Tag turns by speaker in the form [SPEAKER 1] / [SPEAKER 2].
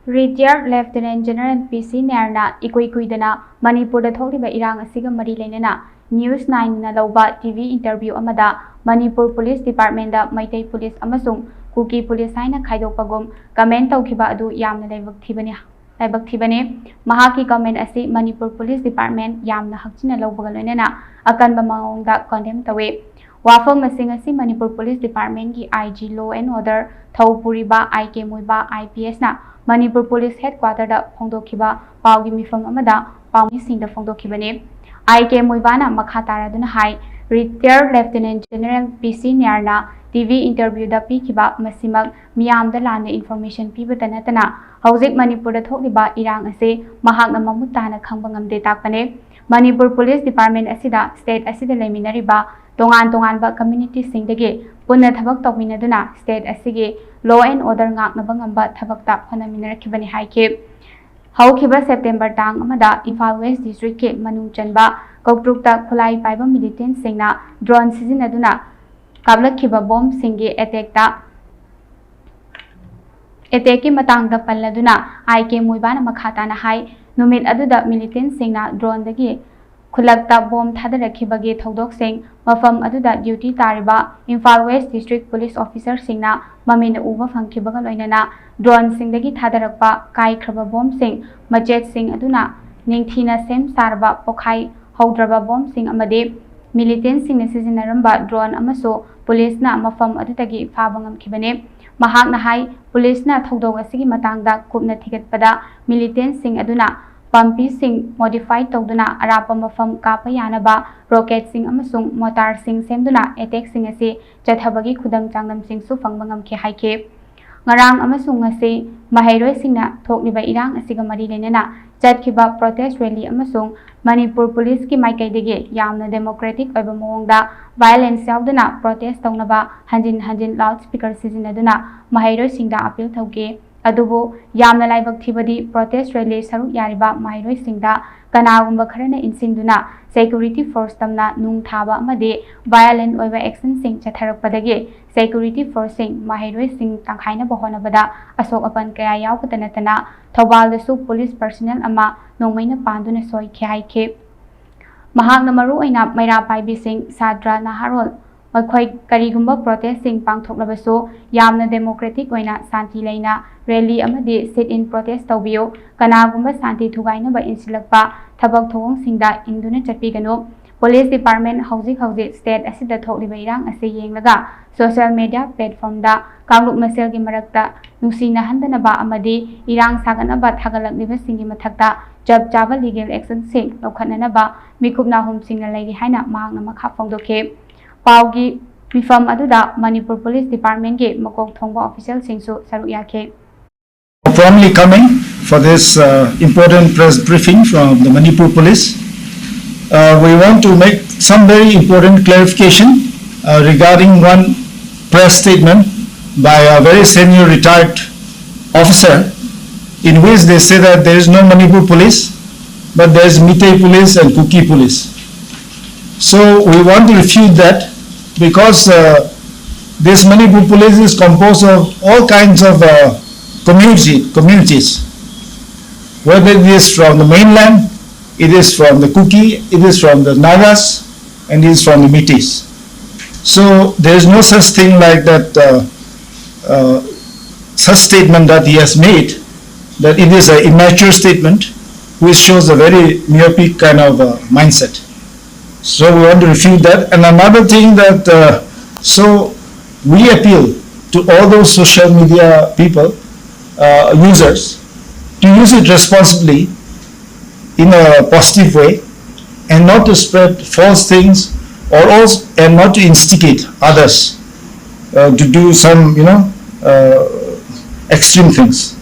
[SPEAKER 1] Retired Lieutenant General PC Nerna Ikuidana Manipur the Tholiba Irang Asiga Mari Lenena News 9 Naloba TV interview Amada Manipur Police Department Meitei Police Amasung Kuki Police Saina Kaido Pagum comment Taukiba Adu Yamna Laibak Thibane Mahaki comment Asi Manipur Police Department Yamna Hakchina Lobagalena Akan Bamaonga condemn Tawe Wafang Masingasi Manipur Police Department ki IG Law and Order Thau Puriba IK Muivah IPS na Manipur Police Headquarter da Phongdokhiba Paugi Mifam Amada Paumi Singh da Phongdokhibane IK Muivah na Makhatara duna hai Retired Lieutenant General PC Nerna TV interview da Pikiba Masimak Miyam da Lana information piba tanatana Hauzik Manipur da Thokliba Irang ase Mahak na Mamutana Khangbangam de Takpane Manipur Police Department asida state asida leminariba Tongan-tonganba community singdagi punna thabak tawminaduna state asigi law and order ngaknaba ngamba thabakta phanaminarakibani haike haukiba September tang amada Imphal West District ke manung chanba Koktrukta khulai paiba militant singna drone sizinaduna kablakhiba bomb singi attack ki matangda palladuna IK Muivah na makhatana hai numit aduda militant singna drone dagi Khulakta bomb thadarakibagi thodok sing mafam aduda duty tariba Imphal West District Police Officer singna mamina uba phangkibaga loinana drone singdagi thadarakpa kai khraba bomb sing machet sing aduna ningthina sem sarba pokhai haudraba bomb sing amade militant sing sizinaramba drone amaso police na mafam adutagi phabangam khibane mahak na hai police na thodok asigi matangda kupna thigatpada militant sing aduna Pampi sing modified tawduna arapa mafam kapa yanaba rocket sing amasung motor sing semduna attack sing ase chathabagi khudang changnam sing su fangbangam ke haike ngarang amasung ase mahairoi singna thokliba irang asiga mari lenena chatkiba protest rally amasung Manipur Police ki maikaidege yamna democratic oiba mawongda violence yauduna protest tawnaba hanjin loudspeaker sizinaduna mahairoi singda appeal thauke Adubu yamna laibak thibadi protest rally saru yariba mairoi singda kanagumba kharana insinduna security force tamna nung thaba amade violent oiba action sing chatharakpadage security force sing mairoi sing tangkhaina bahona bada asok apan kaya yawpatanatana Thobal dasu police personnel ama nongmaina panduna soi khai khe mahak na maru oina maira paibi sing sadra naharol Makhoi karigumba protest sing pangthoklabaso yamna democratic oina santi laina rally amadi sit in protest tawbiyo kanagumba santi thugaina ba insilakpa thabak thong singda induna chapigano police department hauzik state asida thokliba irang ase yenglaga social media platform da kangluk masel gi marakta nusina handana ba amadi irang sagana ba thagalakliba singi mathakta jab jaba legal action sing lokhanana ba mikupna hum singna lagi haina mahang na makha phongdokhe Paugi Mifam aduda Manipur Police Department ke makok thongba official singsu saru yake.
[SPEAKER 2] Formally coming for this important press briefing from the Manipur Police. We want to make some very important clarification regarding one press statement by a very senior retired officer in which they say that there is no Manipur Police but there is Meitei Police and Kuki Police. So we want to refute that because this Manipur Police is composed of all kinds of communities, whether it is from the mainland, it is from the Kuki, it is from the Nagas, and it is from the Meiteis. So there is no such thing like that, such statement that he has made, that it is an immature statement which shows a very myopic kind of mindset. So we want to refute that. And another thing that, so we appeal to all those social media people, users, to use it responsibly in a positive way and not to spread false things and not to instigate others to do some, extreme things.